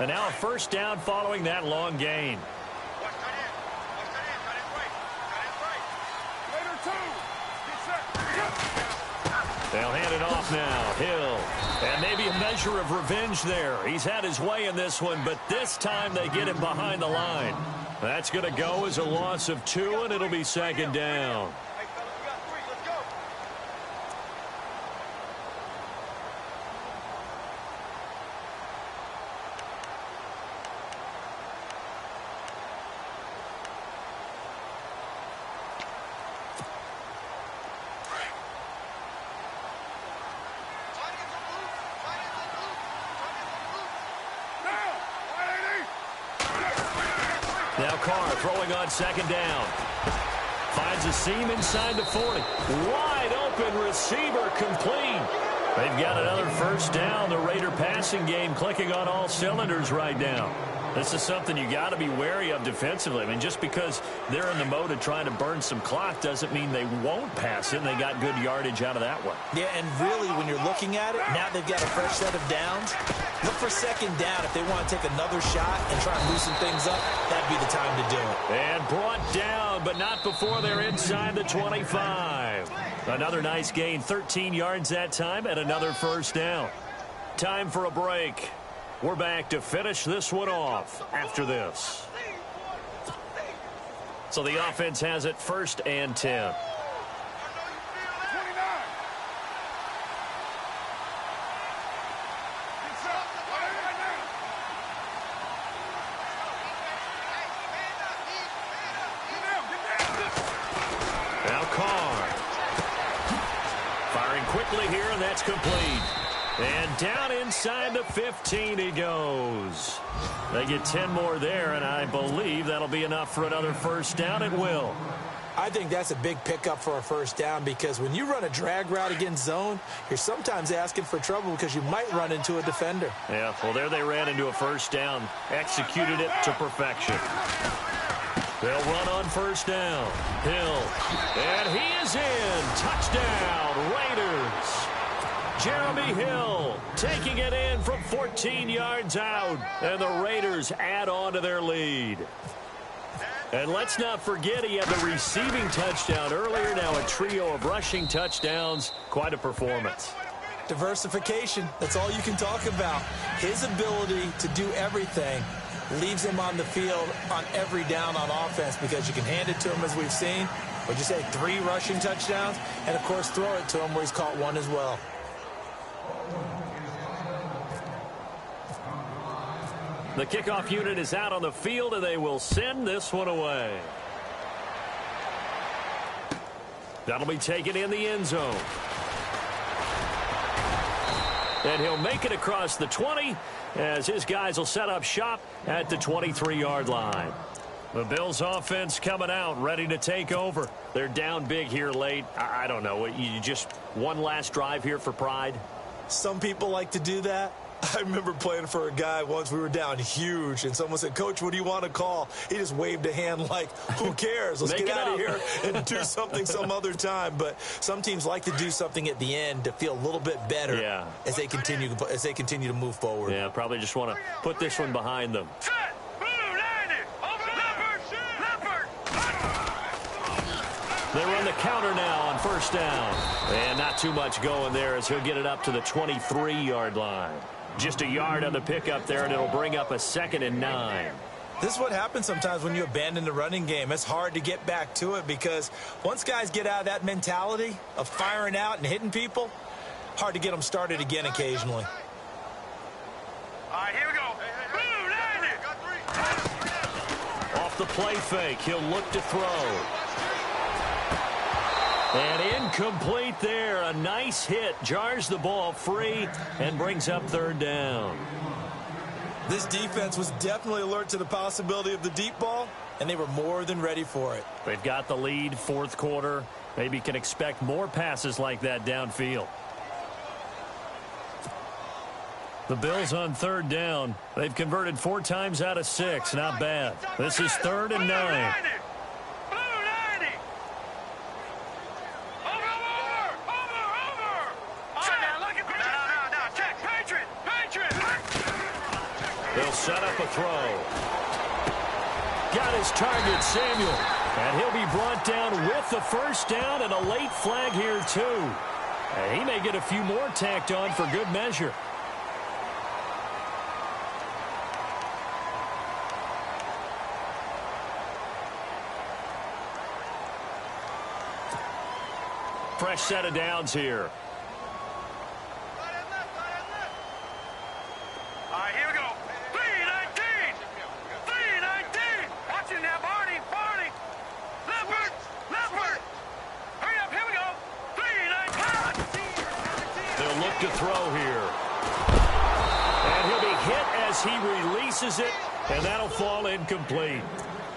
And now a first down following that long gain. They'll hand it off now. Hill. And maybe a measure of revenge there. He's had his way in this one, but this time they get him behind the line. That's going to go as a loss of 2, and it'll be 2nd down. Now Carr throwing on 2nd down. Finds a seam inside the 40. Wide open receiver, complete. They've got another first down. The Raider passing game clicking on all cylinders right now. This is something you got to be wary of defensively. I mean, just because they're in the mode of trying to burn some clock doesn't mean they won't pass it. And they got good yardage out of that one. Yeah, and really, when you're looking at it, now they've got a fresh set of downs. Look for 2nd down. If they want to take another shot and try and loosen things up, that'd be the time to do it. And brought down, but not before they're inside the 25. Another nice gain, 13 yards that time, and another first down. Time for a break. We're back to finish this one off after this. So the offense has it 1st and 10. Now Carr. Firing quickly here, and that's complete. And down inside the 15 he goes. They get 10 more there, and I believe that'll be enough for another first down. It will. I think that's a big pickup for a first down because when you run a drag route against zone, you're sometimes asking for trouble because you might run into a defender. Yeah, well, there they ran into a first down. Executed it to perfection. They'll run on first down. Hill. And he is in. Touchdown, Raiders. Jeremy Hill taking it in from 14 yards out. And the Raiders add on to their lead. And let's not forget he had the receiving touchdown earlier. Now a trio of rushing touchdowns. Quite a performance. Diversification. That's all you can talk about. His ability to do everything leaves him on the field on every down on offense because you can hand it to him as we've seen. Would you say 3 rushing touchdowns? And, of course, throw it to him where he's caught 1 as well. The kickoff unit is out on the field, and they will send this one away. That'll be taken in the end zone. And he'll make it across the 20 as his guys will set up shop at the 23-yard line. The Bills offense coming out, ready to take over. They're down big here late. I don't know. You just one last drive here for pride? Some people like to do that. I remember playing for a guy once. We were down huge, and someone said, "Coach, what do you want to call?" He just waved a hand like, who cares? Let's get out of here and do something some other time. But some teams like to do something at the end to feel a little bit better as they continue to move forward. Yeah, probably just want to put this one behind them. They run the counter now on first down. And not too much going there as he'll get it up to the 23-yard line. Just a yard on the pickup there, and it'll bring up a 2nd and 9. This is what happens sometimes when you abandon the running game. It's hard to get back to it because once guys get out of that mentality of firing out and hitting people, hard to get them started again occasionally. All right, here we go. Off the play fake, he'll look to throw. And incomplete there. A nice hit. Jars the ball free and brings up 3rd down. This defense was definitely alert to the possibility of the deep ball, and they were more than ready for it. They've got the lead, 4th quarter. Maybe can expect more passes like that downfield. The Bills on 3rd down. They've converted 4 times out of 6. Not bad. This is 3rd and 9. They'll set up a throw. Got his target, Samuel. And he'll be brought down with the first down and a late flag here, too. And he may get a few more tacked on for good measure. Fresh set of downs here. To throw here. And he'll be hit as he releases it, and that'll fall incomplete.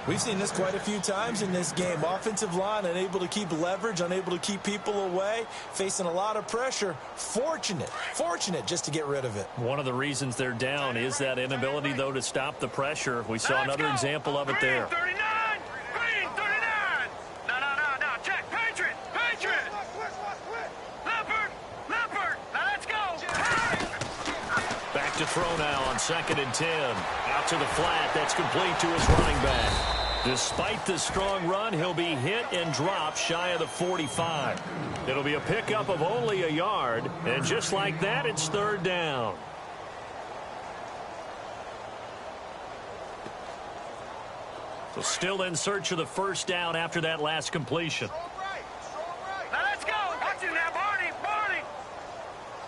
We've seen this quite a few times in this game. Offensive line unable to keep leverage, unable to keep people away, facing a lot of pressure. Fortunate just to get rid of it. One of the reasons they're down is that inability, though, to stop the pressure. We saw another example of it there. To throw now on 2nd and 10. Out to the flat. That's complete to his running back. Despite the strong run, he'll be hit and dropped shy of the 45. It'll be a pickup of only a yard. And just like that, it's 3rd down. So still in search of the first down after that last completion. Now let's go. Watch it now, Barney.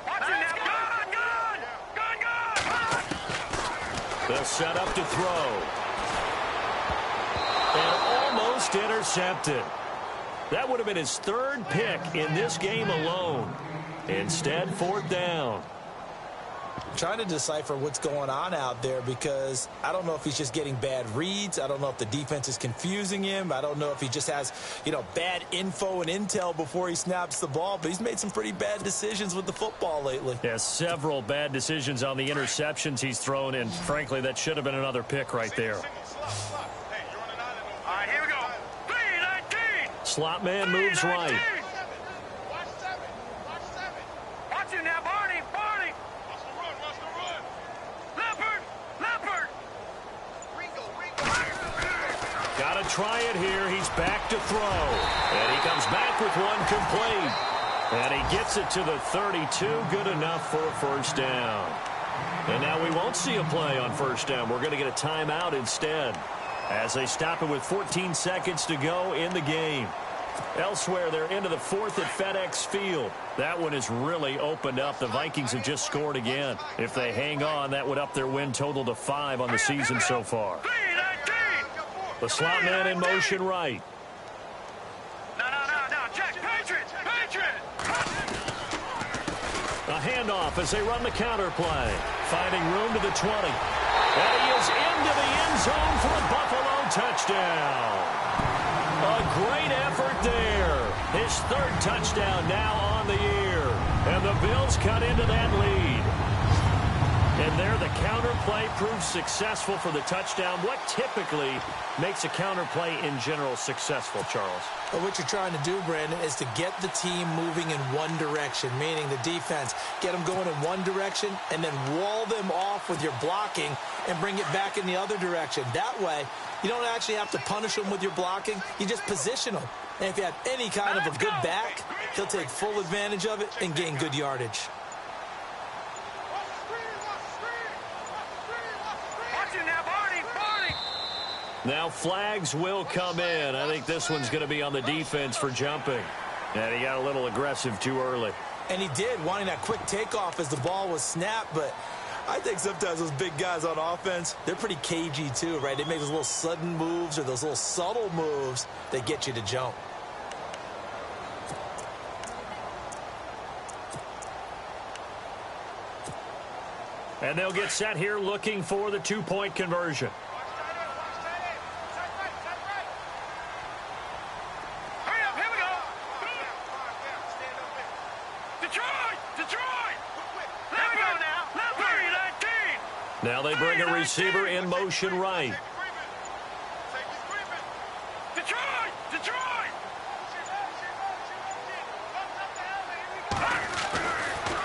Watch it now. They'll set up to throw. And almost intercepted. That would have been his 3rd pick in this game alone. Instead, 4th down. Trying to decipher what's going on out there because I don't know if he's just getting bad reads. I don't know if the defense is confusing him. I don't know if he just has, bad info and intel before he snaps the ball. But he's made some pretty bad decisions with the football lately. Yeah, several bad decisions on the interceptions he's thrown in. Frankly, that should have been another pick right there. All right, here we go. 3-19. Slot man moves right. Watch 7. Watch it now, Barney. Got to try it here. He's back to throw. And he comes back with one complete. And he gets it to the 32. Good enough for a first down. And now we won't see a play on first down. We're going to get a timeout instead as they stop it with 14 seconds to go in the game. Elsewhere, they're into the 4th at FedEx Field. That one is really opened up. The Vikings have just scored again. If they hang on, that would up their win total to 5 on the season so far. The slot man in motion right. No. Jack, Patriot. A handoff as they run the counter play. Finding room to the 20. And he is into the end zone for a Buffalo touchdown. A great effort there. His 3rd touchdown now on the year. And the Bills cut into that lead. counterplay proves successful for the touchdown. What typically makes a counterplay in general successful, Charles? Well, what you're trying to do, Brandon, is to get the team moving in one direction, meaning the defense, get them going in one direction and then wall them off with your blocking and bring it back in the other direction. That way, you don't actually have to punish them with your blocking. You just position them. And if you have any kind of a good back, he'll take full advantage of it and gain good yardage. Now flags will come in. I think this one's going to be on the defense for jumping. And he got a little aggressive too early. And he did, wanting that quick takeoff as the ball was snapped. But I think sometimes those big guys on offense, they're pretty cagey too, right? They make those little sudden moves or those little subtle moves that get you to jump. And they'll get set here looking for the two-point conversion. Now they bring a receiver in motion right.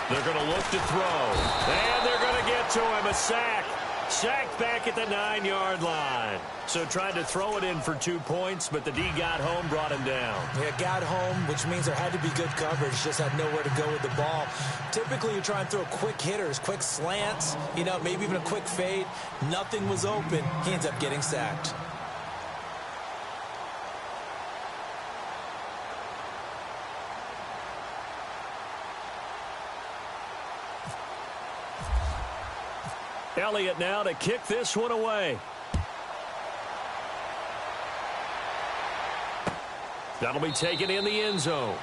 They're going to look to throw. And they're going to get to him. A sack. Sacked back at the 9-yard line. So tried to throw it in for 2 points, but the D got home, brought him down. Yeah, got home, which means there had to be good coverage. Just had nowhere to go with the ball. Typically, you try and throw quick hitters, quick slants, you know, maybe even a quick fade. Nothing was open. He ends up getting sacked. Elliott now to kick this one away. That'll be taken in the end zone.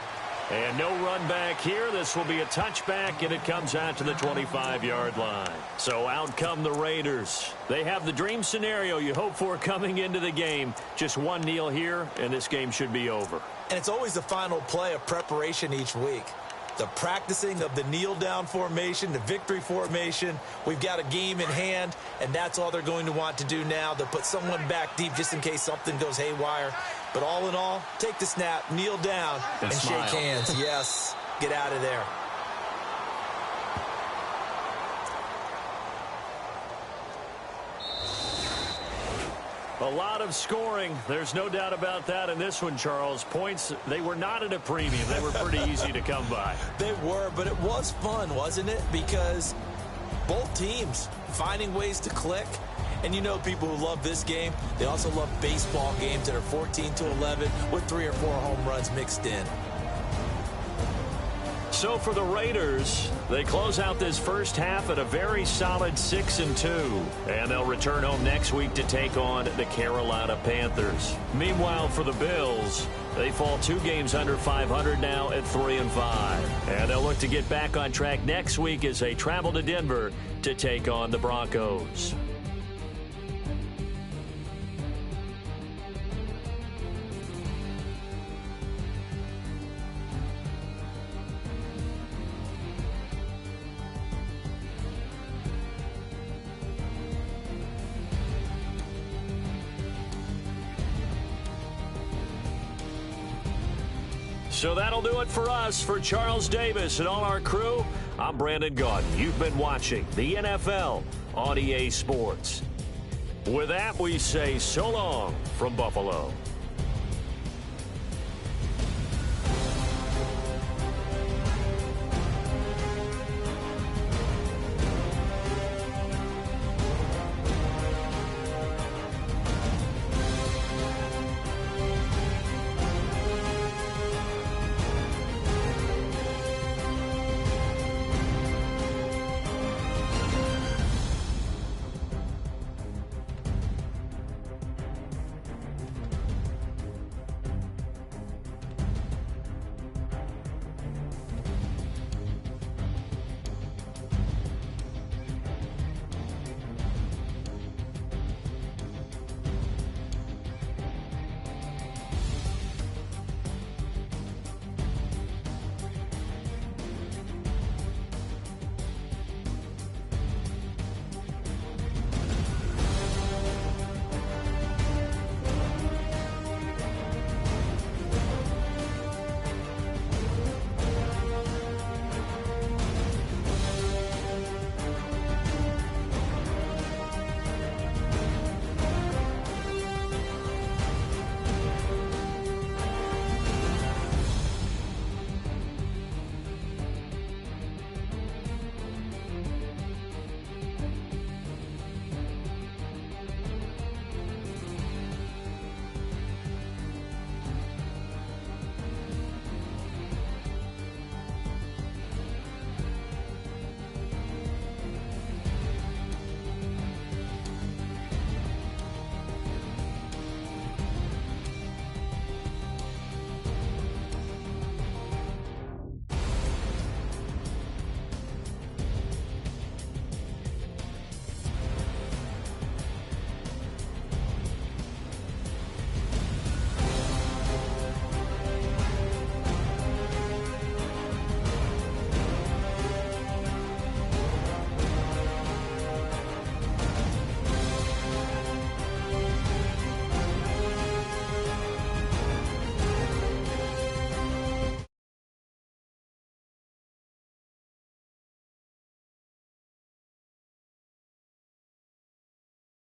And no run back here. This will be a touchback, and it comes out to the 25-yard line. So out come the Raiders. They have the dream scenario you hope for coming into the game. Just one kneel here, and this game should be over. And it's always the final play of preparation each week. The practicing of the kneel-down formation, the victory formation. We've got a game in hand, and that's all they're going to want to do now. They'll put someone back deep just in case something goes haywire. But all in all, take the snap, kneel down, and shake hands. Yes, get out of there. A lot of scoring. There's no doubt about that in this one, Charles. Points, they were not at a premium. They were pretty easy to come by. They were, but it was fun, wasn't it? Because both teams finding ways to click. And you know people who love this game, they also love baseball games that are 14-11 with 3 or 4 home runs mixed in. So for the Raiders, they close out this first half at a very solid 6-2. And they'll return home next week to take on the Carolina Panthers. Meanwhile, for the Bills, they fall 2 games under 500 now at 3-5. And they'll look to get back on track next week as they travel to Denver to take on the Broncos. So that'll do it for us. For Charles Davis and all our crew, I'm Brandon Gaudin. You've been watching the NFL on EA Sports. With that, we say so long from Buffalo.